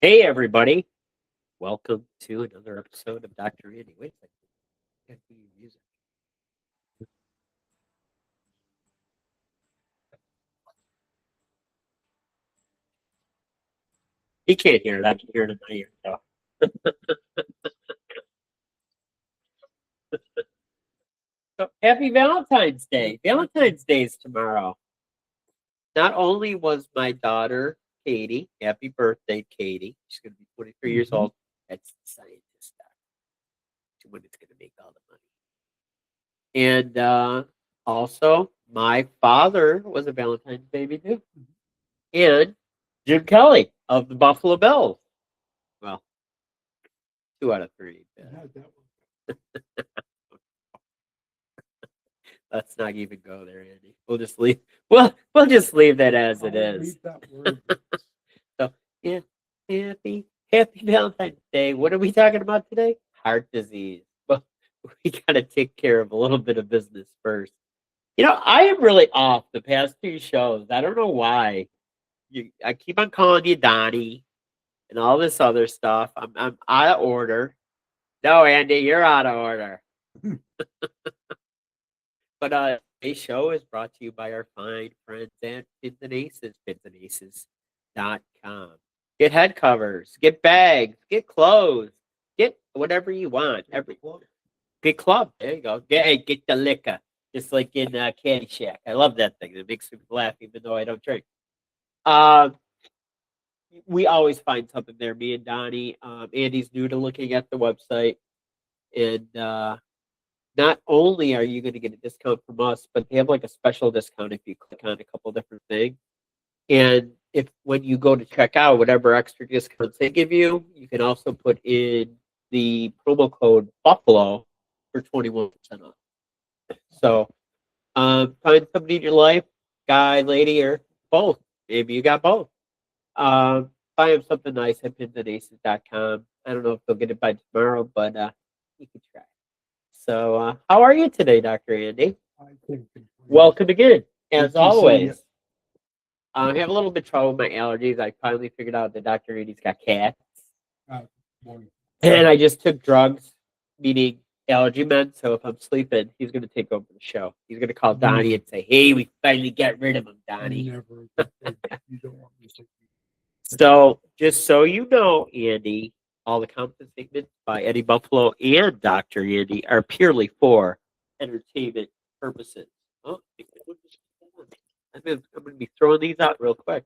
Hey, everybody. Welcome to another episode of Dr. Andy. Wait a second. Can't do your music. He can't hear it. I can hear it in my ear. So. So, happy Valentine's Day. Valentine's Day is tomorrow. Not only was my daughter, Katie, happy birthday, Katie. She's going to be 23 years old. That's the scientist when it's going to make all the money. And also, my father was a Valentine's baby, too. And Jim Kelly of the Buffalo Bills. Well, 2 out of 3. Let's not even go there, Andy. We'll just leave. We'll just leave that as it is. So yeah, happy Valentine's Day. What are we talking about today? Heart disease. Well, we gotta take care of a little bit of business first. I am really off the past 2 shows. I don't know why. I keep on calling you Donnie and all this other stuff. I'm out of order. No, Andy, you're out of order. But today's show is brought to you by our fine friends at Pins and Aces, pinsandaces.com. Get head covers, get bags, get clothes, get whatever you want. Get club. There you go. Get the liquor, just like in Caddyshack. I love that thing. It makes me laugh, even though I don't drink. We always find something there. Me and Donnie. Andy's new to looking at the website, and not only are you going to get a discount from us, but they have like a special discount if you click on a couple different things. And if when you go to check out, whatever extra discounts they give you, you can also put in the promo code Buffalo for 21% off. So find somebody in your life, guy, lady, or both. Maybe you got both. Buy them something nice at pinsandaces.com. I don't know if they'll get it by tomorrow, but you can try. So, how are you today, Dr. Andy? Welcome again, as always. I have a little bit of trouble with my allergies. I finally figured out that Dr. Andy's got cats. And I just took drugs, meaning allergy meds. So if I'm sleeping, he's going to take over the show. He's going to call Donnie and say, hey, we finally got rid of him, Donnie. So, just so you know, Andy, all the content statements by Eddie Buffalo and Dr. Andy are purely for entertainment purposes. Oh, I'm going to be throwing these out real quick.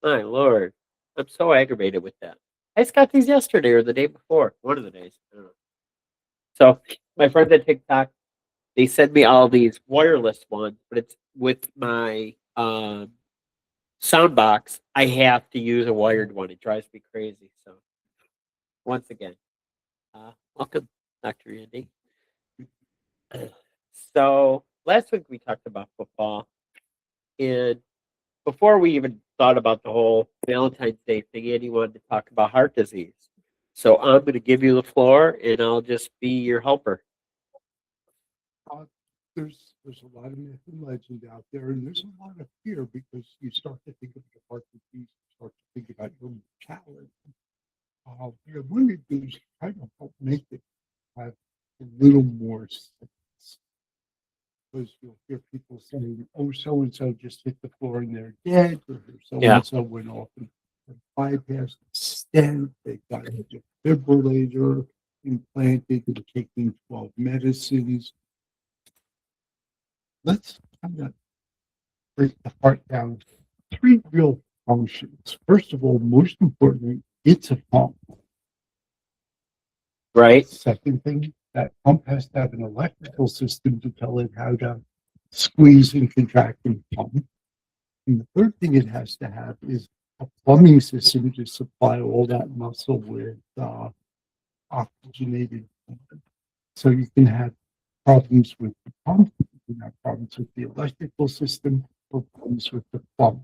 My Lord. I'm so aggravated with that. I just got these yesterday or the day before. One of the days. I don't know. So, my friends at TikTok, they send me all these wireless ones, but it's with my sound box. I have to use a wired one. It drives me crazy. So, once again, welcome, Dr. Andy. So last week we talked about football, and before we even thought about the whole Valentine's Day thing, Andy wanted to talk about heart disease. So I'm going to give you the floor, and I'll just be your helper. There's a lot of myth and legend out there, and there's a lot of fear because you start to think of your heart disease, you start to think about your mortality. One of the things try to help make it have a little more sense. Because you'll hear people saying, "Oh, so and so just hit the floor and they're dead," or so and so went off and bypassed the stent. They got a defibrillator implanted. They're taking 12 medicines. Let's kind of break the heart down to 3 real functions. First of all, most importantly, it's a pump. Right. Second thing, that pump has to have an electrical system to tell it how to squeeze and contract and pump. And the third thing it has to have is a plumbing system to supply all that muscle with oxygenated blood. So you can have problems with the pump, you can have problems with the electrical system, or problems with the pump.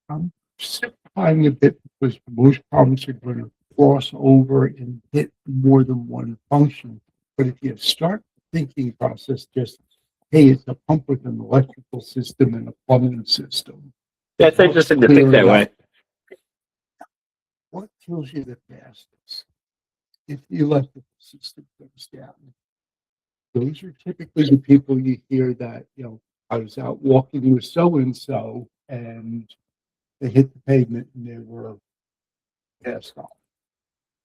I'm simplifying a bit because most problems are going to cross over and hit more than one function. But if you start the thinking process just, hey, it's a pump with an electrical system and a plumbing system. That's interesting to think that way. kills you the fastest if the electrical system goes down. Those are typically the people you hear that, I was out walking with so and so and they hit the pavement and they were passed off.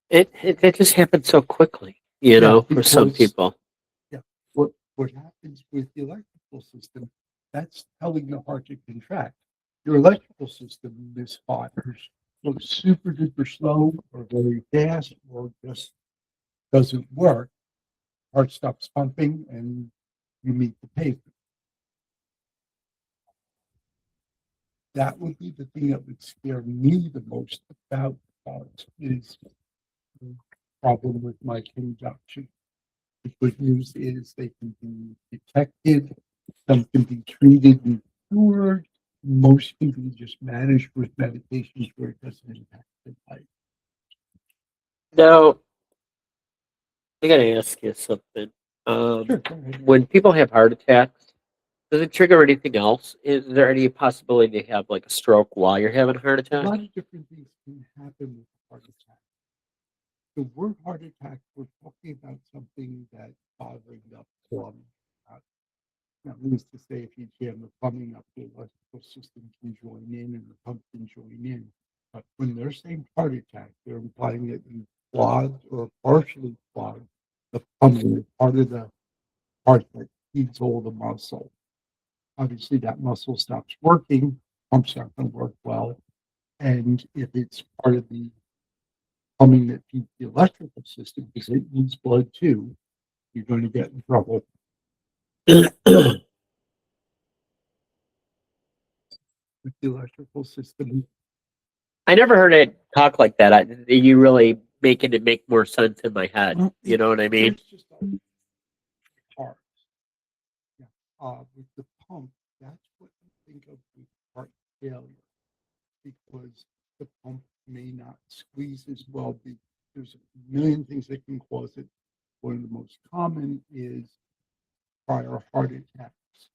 It just happens so quickly, for some people. Yeah, what happens with the electrical system, that's telling the heart to contract. Your electrical system misfires, goes super duper slow or very fast or just doesn't work. Heart stops pumping and you meet the pavement. That would be the thing that would scare me the most about heart is the problem with my conduction. The good news is they can be detected, some can be treated and cured, most can be just managed with medications where it doesn't impact the life. Now, I gotta ask you something. Sure, When people have heart attacks, does it trigger anything else? Is there any possibility to have like a stroke while you're having a heart a attack? lot of different things can happen with a heart attack. The word heart attack, we're talking about something that's bothering the plumbing. That means to say if you jam the plumbing up, the electrical system can join in and the pump can join in. But when they're saying heart attack, they're implying that you clogged or partially clogged the plumbing, part of the heart that feeds all the muscle. Obviously, that muscle stops working, pump's not going to work well. And if it's part of the plumbing that feeds the electrical system, because it needs blood too, you're going to get in trouble with the electrical system. I never heard it talk like that. You really making it make more sense in my head. You know what I mean? There's just parts. Yeah. With the pump, that's what you think of with heart failure because the pump may not squeeze as well. There's a million things that can cause it. One of the most common is prior heart attacks,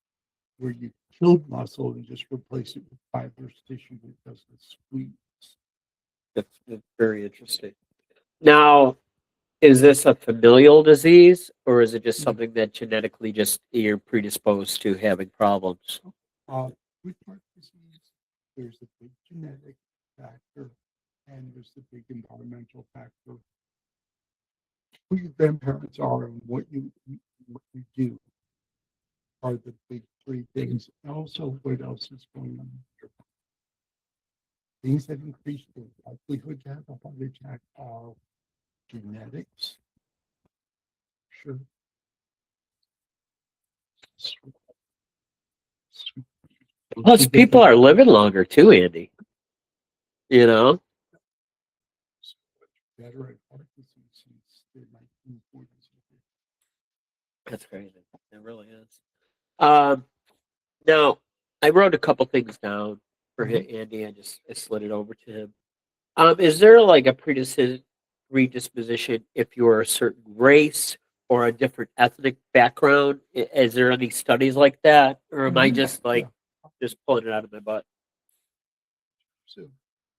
where you killed muscle and just replace it with fibrous tissue that doesn't squeeze. That's very interesting. Now, is this a familial disease or is it just something that genetically just you're predisposed to having problems? With heart disease, there's a big genetic factor and there's a big environmental factor. Who your grandparents are and what you eat and what you do are the big three things. Also, what else is going on in your body? Things that increase the likelihood to have a heart attack are genetics, sure, Plus, people are living longer too, Andy. You know, better at heart disease since the 1940s. that's crazy. It really is. Um, Now, I wrote a couple things down for Andy. I slid it over to him. Is there like a predisposition if you're a certain race or a different ethnic background? Is there any studies like that, or am I just just pulling it out of my butt? So,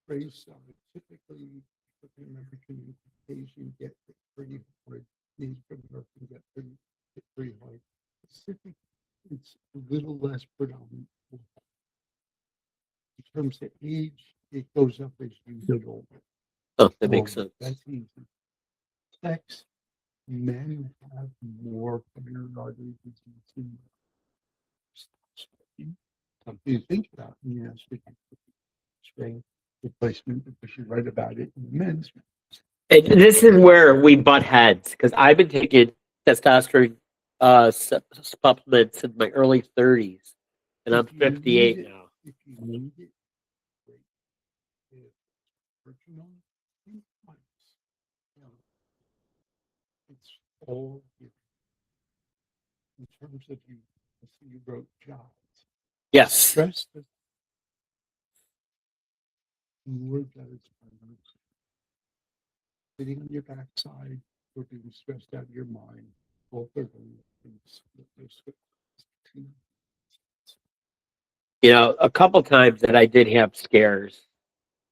race typically African American and Asian get hit pretty hard. Native American get pretty hard. Pacific, it's a little less predominant. In terms of age, it goes up as you get older. Oh, that makes sense. That's easy. Sex, men have more coronary artery disease. Something to think about. Yes, spring replacement because you write about it in the men's. And this is where we butt heads because I've been taking testosterone supplements in my early 30s, and I'm 58 now. If you need it, great. If personal, it's all given. In terms of you, you wrote jobs. Yes. Stress does more damage than sitting on your backside or being stressed out of your mind. Both are things. A couple times that I did have scares,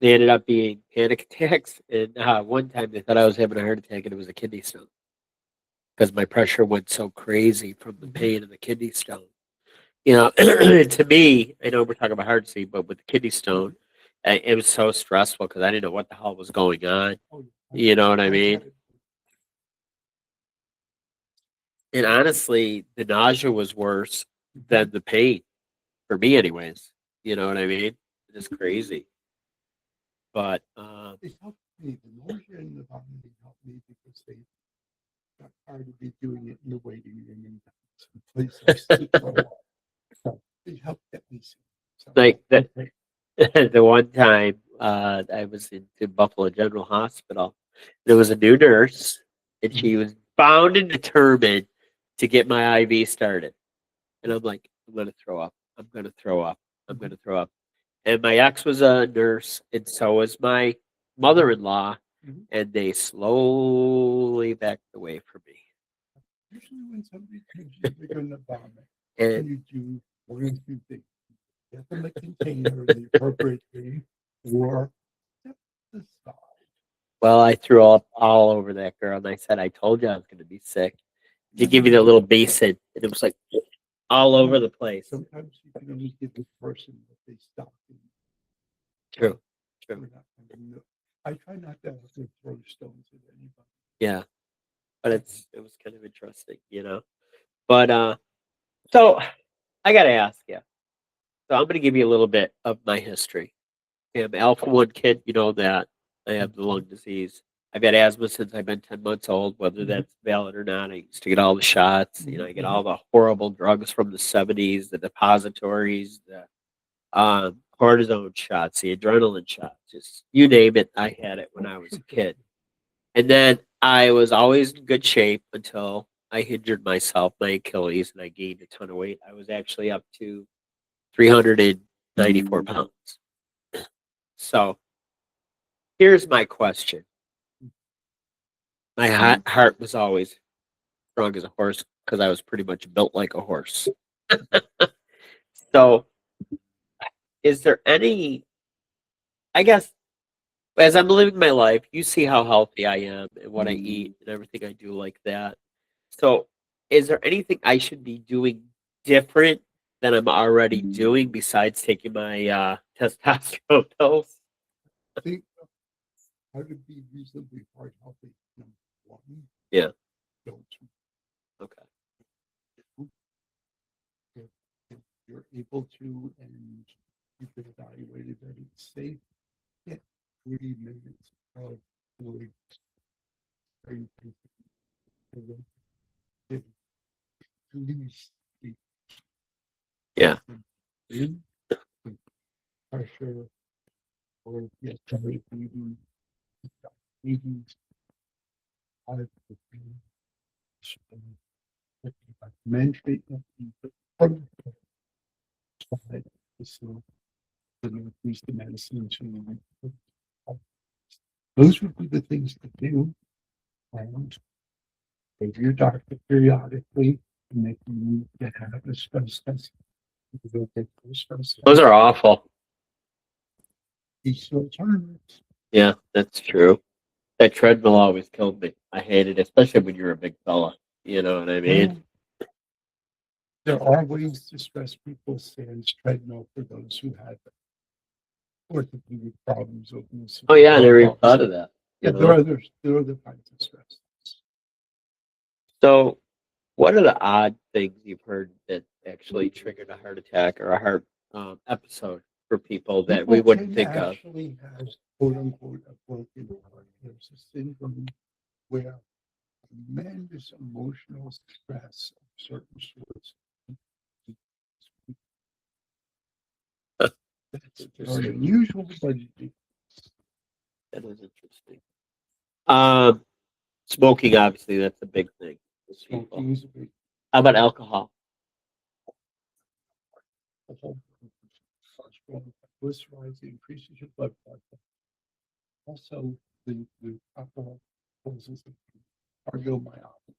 they ended up being panic attacks. And one time they thought I was having a heart attack, and it was a kidney stone because my pressure went so crazy from the pain of the kidney stone. You know, to me, I know we're talking about heart disease, but with the kidney stone, it was so stressful because I didn't know what the hell was going on. Oh, You know what I I mean? get it. And honestly, the nausea was worse than the pain for me, anyways. You know what I mean? It's crazy. But It helped me. The nausea and the vomiting helped me because they got tired of me doing it in the waiting room and some places to throw up. So it helped get me sick. So, like that, okay. the one time I was in Buffalo General Hospital, there was a new nurse, and she was bound and determined to get my IV started. And I'm like, I'm gonna throw up. I'm gonna throw up. I'm gonna throw up. And my ex was a nurse, and so was my mother-in-law, Mhm. and they slowly backed away from me. Usually when somebody tells you they're going to vomit, And you do one or two things. Get them a container in the appropriate thing, or step to the side. well, I threw up all over that girl, and I said, I told you I was gonna be sick. To give you the little basin, and it was like all over the place. Sometimes you can only give the person what they stop. True, true. I try not to throw stones at anybody. Yeah, but it was kind of interesting, you know. But so I gotta ask you. So I'm gonna give you a little bit of my history. I'm an Alpha One kid, you know that. I have the lung disease. I've had asthma since I've been 10 months old, whether that's valid or not. I used to get all the shots. You know, I get all the horrible drugs from the 70s, the depositories, the cortisone shots, the adrenaline shots, just you name it. I had it when I was a kid. And then I was always in good shape until I injured myself, my Achilles, and I gained a ton of weight. I was actually up to 394 pounds. So here's my question. My heart was always strong as a horse because I was pretty much built like a horse. So, is there any, I guess, as I'm living my life, you see how healthy I am and what I eat and everything I do like that. So, is there anything I should be doing different than I'm already doing besides taking my testosterone pills? I think how to be reasonably heart healthy. Number one, Yeah. don't Okay. if you're able to and you've been evaluated that it's safe, get 30 minutes of fluid. At least Yeah. in pressure or get breathing, breathing, out of the men treatment, so increase the medicine to those would be the things to do. And go to your doctor periodically and make you get have a stress test. Go get those stress Those tests. are awful. These alternatives. Yeah, that's true. That treadmill always killed me. I hated it, especially when you're a big fella. You know what I mean? There are ways to stress people sans treadmill for those who have orthopedic problems. Oh yeah, I never even thought of that. Yeah, You there know? are other kinds of stress. So, what are the odd things you've heard that actually triggered a heart attack or a heart episode for people that we People wouldn't can think of? actually have quote unquote a broken heart. There's a syndrome where tremendous emotional stress of certain sorts. That's very unusual, but That is interesting. Um, Smoking, obviously, that's a big thing. with people. smoking is a big How about alcohol? triglycerides, increases your blood pressure. Also, the alcohol causes a cardiomyopathy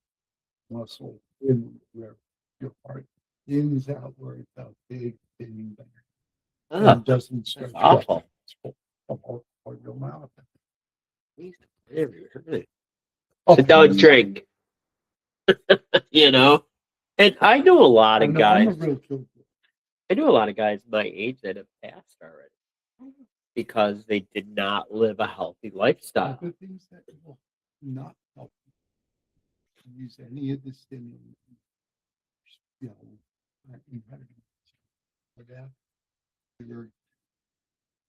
muscle in where your heart thins out where it's a big thin band Oh, and doesn't that's stretch awful. out. cardiomyopathy. Sit down and drink. You know, and I know a lot of I'm a guys. real killer. I know a lot of guys my age that have passed already because they did not live a healthy lifestyle. Other things that will not help you use any of the stimulants, you know, inhibitors, whatever. You're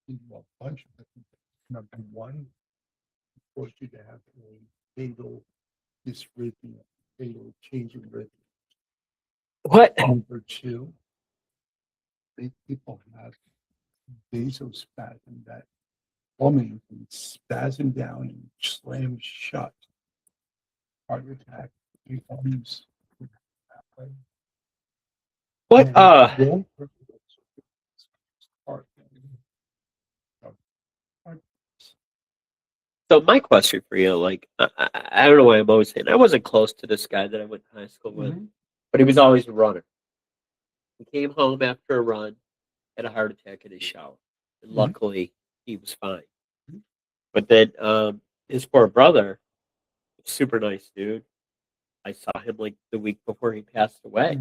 into a bunch of different things. Number one, force you to have a fatal dysrhythmia, fatal change in rhythm. What? Number two, make people have vasospasm, that plumbing can spasm down and slam shut. Heart attack becomes that way. What? And don't hurt the heart. So my question for you, like, I don't know why I'm always saying I wasn't close to this guy that I went to high school with, but he was always a runner. He came home after a run, had a heart attack in his shower, and luckily he was fine. But then his poor brother, super nice dude. I saw him like the week before he passed away,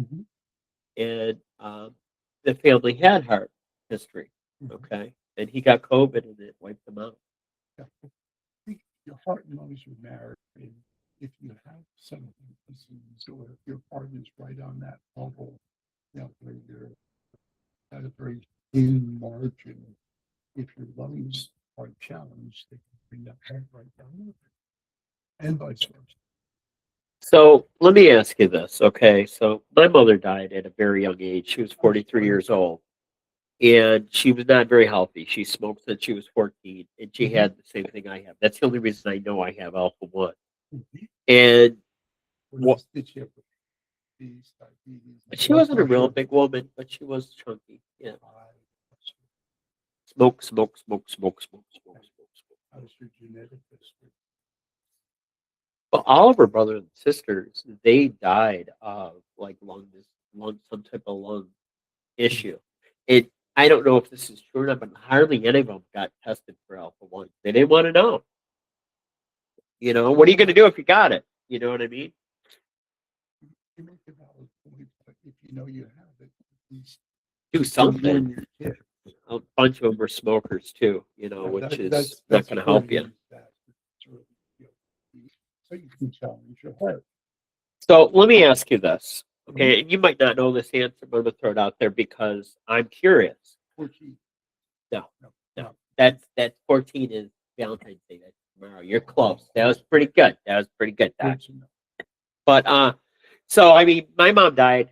and the family had heart history, okay, and he got COVID and it wiped him out. Your heart and lungs are married. And if you have some of the disease, or if your heart is right on that bubble, you know, where you're at a very thin margin, if your lungs are challenged, they can bring that heart right down with it, and vice versa. So let me ask you this, okay? So my mother died at a very young age. She was 43 years old, and she was not very healthy. She smoked since she was 14, and she had the same thing I have. That's the only reason I know I have alpha 1. And What did she have? Diabetes. she wasn't a real big woman, but she was chunky. Yeah. Smoke, smoke, smoke, smoke, smoke, smoke, smoke, smoke. How's your genetic history? Well, all of her brothers and sisters, they died of like lung, some type of lung issue. I don't know if this is true or not, but hardly any of them got tested for alpha 1. They didn't want to know. You know, what are you going to do if you got it? You know what I mean? You make a valid point, but if you know you have it, at least Do something. A bunch of them were smokers too, you know, which is not going to help you. So you can challenge your heart. So let me ask you this, okay? And you might not know this answer, but I'm going to throw it out there because I'm curious. 14. No. That's 14 is Valentine's Day. That's tomorrow. You're close. That was pretty good. Doc. But so I mean, my mom died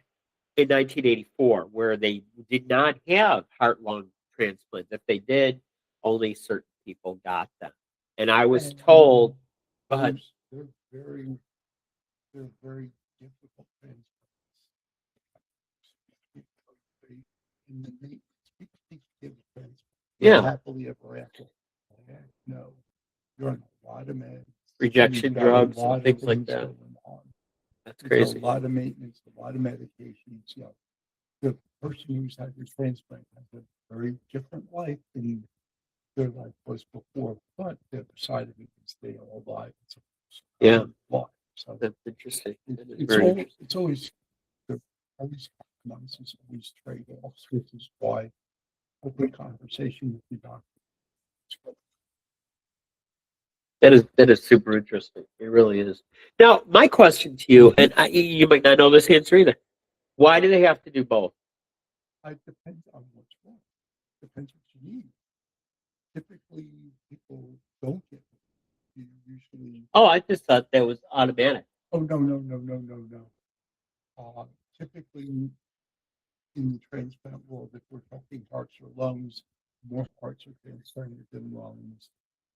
in 1984, where they did not have heart lung transplants. If they did, only certain people got them. And I was told, they're very difficult transplants. In the name, people give transplants. Yeah. Happily ever after. No, you're on a lot of meds. Rejection drugs and things like that. That's crazy. A lot of maintenance, a lot of medications. You know, the person who's had your transplant has a very different life than their life was before, but the other side of it is they are alive. Yeah. So that's interesting. It's always compromises, always trade-offs, which is why open conversation with the doctor. That is super interesting. It really is. Now, my question to you, and you might not know this answer either. Why do they have to do both? It depends on what's wrong. Depends what you need. Typically, people don't get it. You usually. Oh, I just thought that was automatic. Oh, no. Typically, in the transplant world, if we're talking hearts or lungs, more hearts are transplanted than lungs.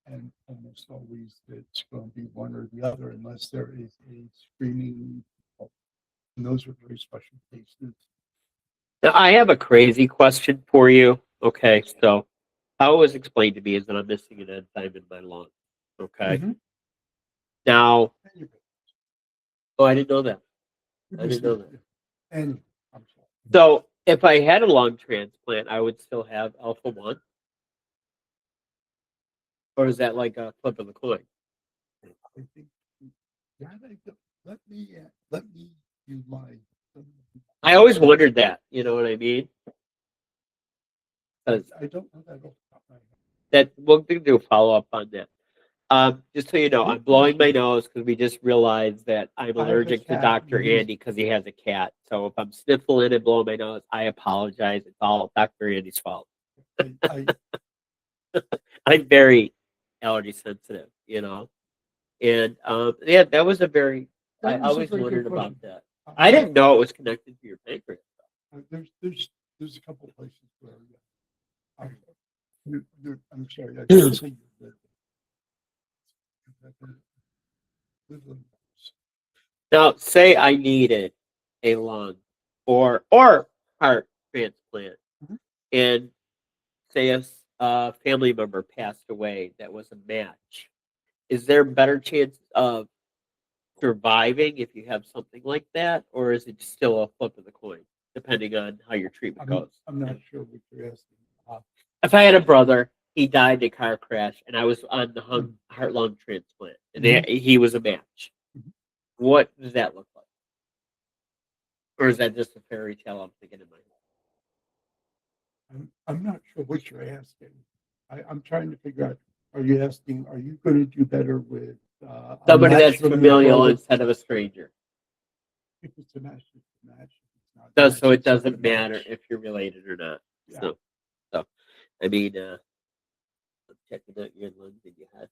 And almost always it's going to be one or the other unless there is a screening. And those are very special cases. Now, I have a crazy question for you. Okay, so how it was explained to me is that I'm missing an enzyme in my lung. Okay. Now, oh, I didn't know that. And I'm sorry. So if I had a lung transplant, I would still have alpha 1. or is that like a flip of the coin? I think that let me do my. I always wondered that. You know what I mean? 'Cause I don't know that off the top of my head. that we'll do a follow up on that. Just so you know, I'm blowing my nose because we just realized that I'm I have a allergic to cat, Dr. and he's- Andy because he has a cat. So if I'm sniffling and blowing my nose, I apologize. It's all Dr. Andy's fault. I I'm very allergy sensitive, you know. And yeah, that was a very. I that was a always very good wondered question. about that. I didn't know it was connected to your pancreas. There's a couple of places where I'm sorry. I can't say Now, say I needed a lung or heart transplant, Mhm. and say a family member passed away that was a match. Is there a better chance of surviving if you have something like that, or is it still a flip of the coin, depending on how your treatment goes? I'm not sure what you're asking. If I had a brother, he died in a car crash, and I was on the heart lung transplant, and he was a match. Mhm. What does that look like? Or is that just a fairy tale I'm thinking in my head? I'm not sure what you're asking. I'm trying to figure out. Are you asking? Are you going to do better with a Somebody match that's from your familial brother? instead of a stranger. If it's a match, it's a match. If it's not a So, match, so it it's not a doesn't matter match. if you're related or not. Yeah. So I mean, I'm checking out your lungs and your heart.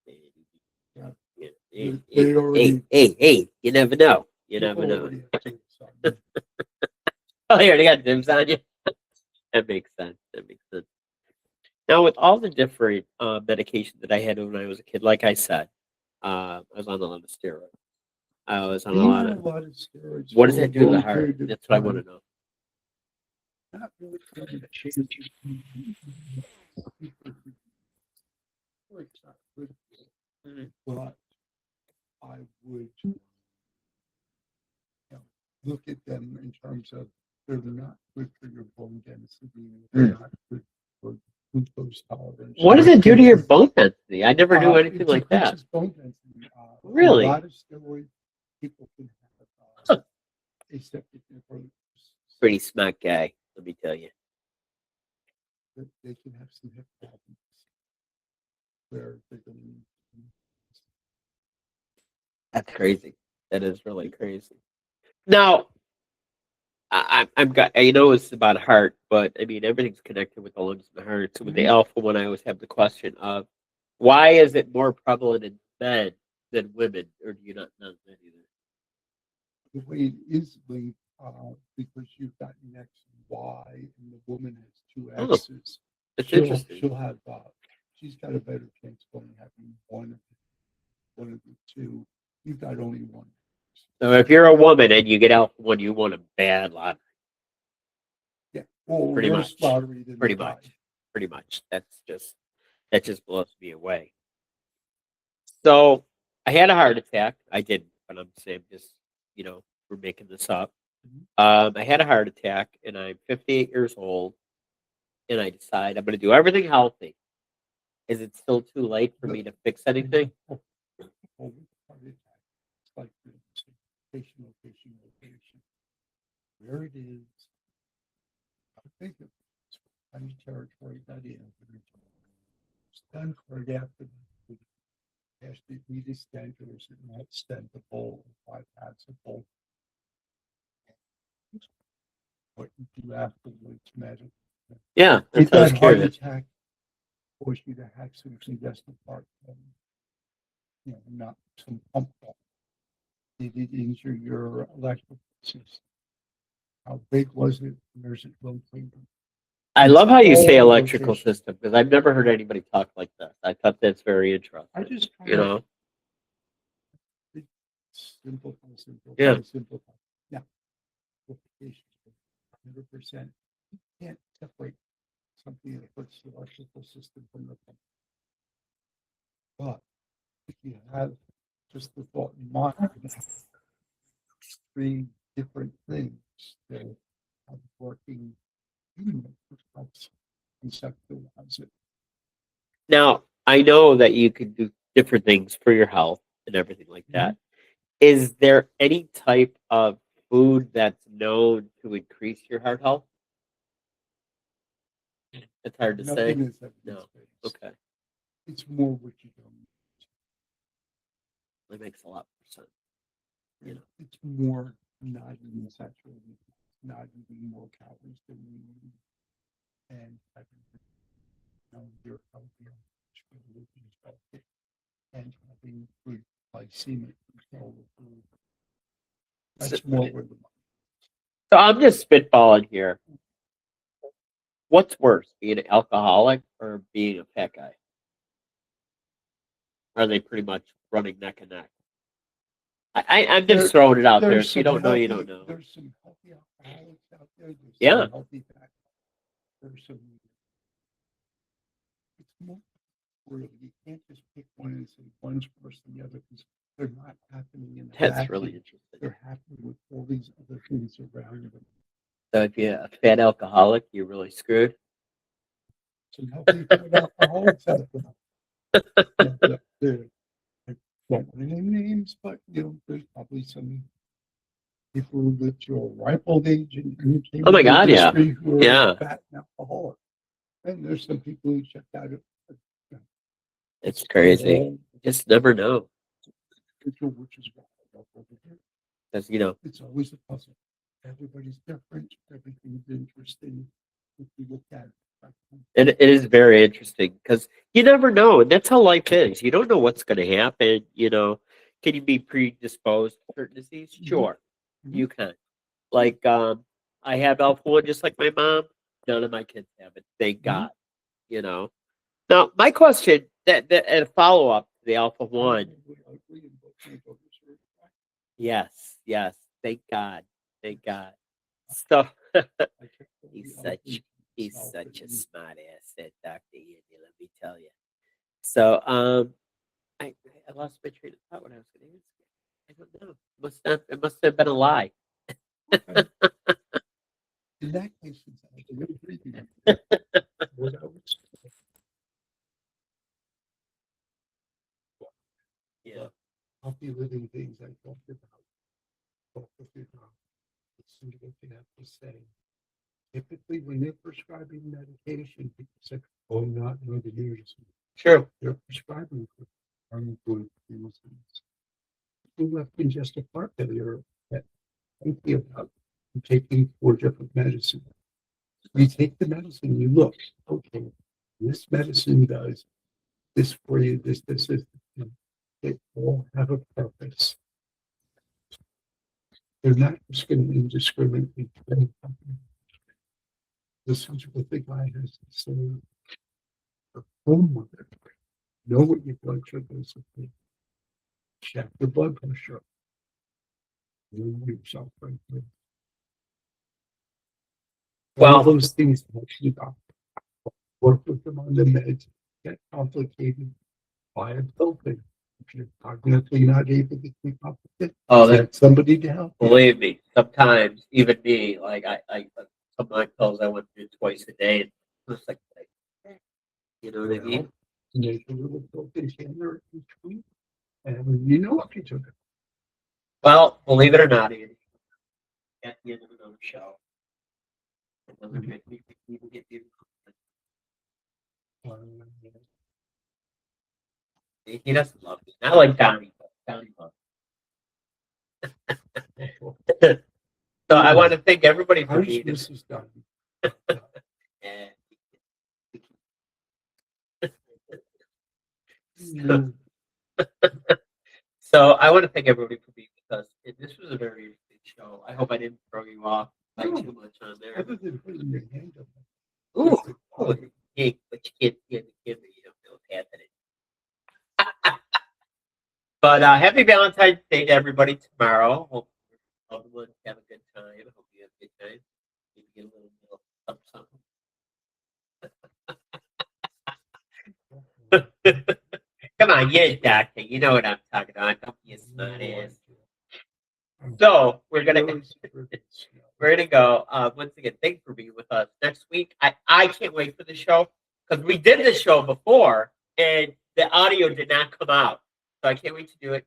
Yeah. Yeah. They already Hey, you never know. You never people know. already have to decide. Oh, you already got dibs on you. That makes sense. That makes sense. Now, with all the different medications that I had when I was a kid, like I said, I was on a lot of steroids. I was on a Being lot on a of. lot of steroids What for does a that do to the long heart? period of That's what I want time, to know. not really going to change it's not good, but I would look at them in terms of they're not good for your bone density, they're not good for glucose tolerance. What does it do to your bone density? I never knew anything It like that. decreases bone density. A Really? lot of steroid people can Huh. have aseptic nephrosis. Pretty smart guy, let me tell you. They can have some hip problems where they're going to. That's crazy. That is really crazy. Now, I'm got. I know it's about heart, but I mean everything's connected with the lungs and the heart. So with the alpha one, I always have the question of why is it more prevalent in men than women, or do you not know that either? The way it is linked because you've got an X and Y, and the woman has two Oh, X's. it's interesting. She'll have she's got a better chance of only having one of the two. You've got only one. So if you're a woman and you get alpha one, you want a bad lottery. Yeah, or Pretty worse much. lottery than Pretty the guy. much. Pretty much. That just blows me away. So I had a heart attack. I didn't, but I'm saying just we're making this up. I had a heart attack, and I'm 58 years old, and I decide I'm going to do everything healthy. Is it still too late for me to fix anything? It's like location. Where it is, I think it's any territory that is. It's done right after the actually need a stent or is it not stentable, bypassable? What you do afterwards matters. Yeah, If that's what I was that heart curious. attack forced you to have some congestive heart, not some pump fault. Did it injure your electrical system? How big was it? Where's it located? I It's love how you say all electrical location. system because I've never heard anybody talk like that. I thought that's very I interesting. just You know, simplify. Yeah. Yeah, location, 100%. You can't separate something that hurts the electrical system from the pump. But if you have just the thought in mind, three different things that are working, which helps conceptualize it. now I know that you can do different things for your health and everything like Mm-hmm. that. Is there any type of food that's known to increase your heart health? It's hard to say. Nothing is No. evidence-based. Okay. It's more what you don't. That makes a lot more sense. You know. It's more not eating saturated, not eating more calories than we need, and having your healthier, and having good glycemic control of food. That's more where the So I'm just spitballing here. What's worse, being an alcoholic or being a fat guy? Are they pretty much running neck and neck? I'm just throwing it out there. If you don't know, you don't know. There's some healthy alcoholics out there. There's Yeah. some healthy fat. There's some. It's more real. You can't just pick one and say one's worse than the other because they're not happening in the That's really interesting. They're happening with all these other things around them. So if you're a fat alcoholic, you're really screwed. Some healthy fat alcoholics out there. I don't want to name names, but there's probably some people that your ripe old age and came Oh my God, yeah. who are Yeah. fat and alcoholic. And there's some people who checked out it. It's crazy. Just never know. Which is why I love over here. Because It's always a puzzle. Everybody's different. Everything's interesting if you look at it. it is very interesting because you never know, and that's how life is. You don't know what's going to happen. Can you be predisposed to certain disease? Sure, you can. Like I have alpha one, just like my mom. None of my kids have it. Thank God. Now, my question that and a follow up to the alpha one. Yes, thank God, So he's such a smart ass, that Dr. Andy, let me tell you. So I lost my train of thought when I was going to answer. I don't know. It must have been a lie. In that case, it's really creepy. Yeah. Healthy living things I talked about. Listen to what they have to say. Typically, when they're prescribing medication, people say, "Oh, not the news." Sure. They're prescribing for harmful things. People have congestive heart failure that thinking about taking 4 different medicines. You take the medicine, you look, okay, this medicine does this for you, this. They all have a purpose. They're not just going to indiscriminately play company. Listen to what the guy has to say. At home with it. Know what your blood sugar is. Check your blood pressure. Know yourself right there. All those things that you got. Work with them on the meds. Get complicated. Buy a pill thing. If you're cognitively not able to keep up with it, get somebody to help. Believe me, sometimes even me, like I some of my pills I went through twice a day, and it was like you know what I mean? Make a little pill container each week, and you know if you took it. Well, believe it or not, Andy, at the end of another show, another good week, we can get you. He doesn't love me. Not like Donnie, but Donnie loves me. So I want to thank everybody for being here. Mrs. Donnie? So I want to thank everybody for being with us. And this was a very interesting show. I hope I didn't throw you off by too much on there. Other than putting your hand up. Ooh, yeah, but you can't hear the camera. You don't know what's happening. But happy Valentine's Day to everybody tomorrow. Hope everyone have a good time. Hope you have a good time. Maybe get a little something. Come on, you're a doctor. You know what I'm talking about. Don't be a smart ass. So we're gonna go. Once again, thanks for being with us next week. I can't wait for the show because we did this show before and the audio did not come out. So I can't wait to do it.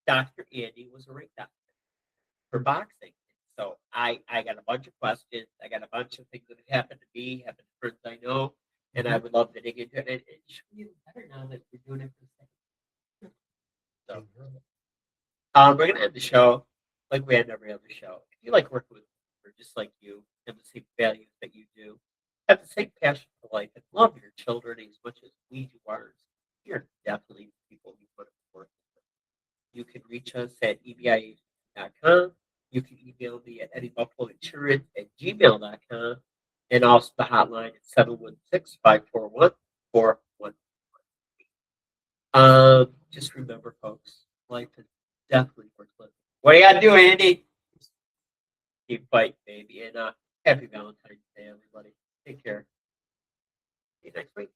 Dr. Andy was a ring doctor for boxing. So I got a bunch of questions. I got a bunch of things that have happened to me, happened to friends I know, and I would love to dig into it. And it should be even better now that we're doing it for the second. So we're gonna end the show like we end every other show. If you like working with people just like you, have the same values that you do, have the same passion for life, and love your children as much as we do ours, you're definitely the people you want to work with. You can reach us at ebi.com. You can email me at eddiebuffaloinsurance@gmail.com. And also the hotline at 716-541-4113. Just remember, folks, life is definitely worth living. What do you got to do, Andy? Keep fighting, baby. And happy Valentine's Day, everybody. Take care. See you next week.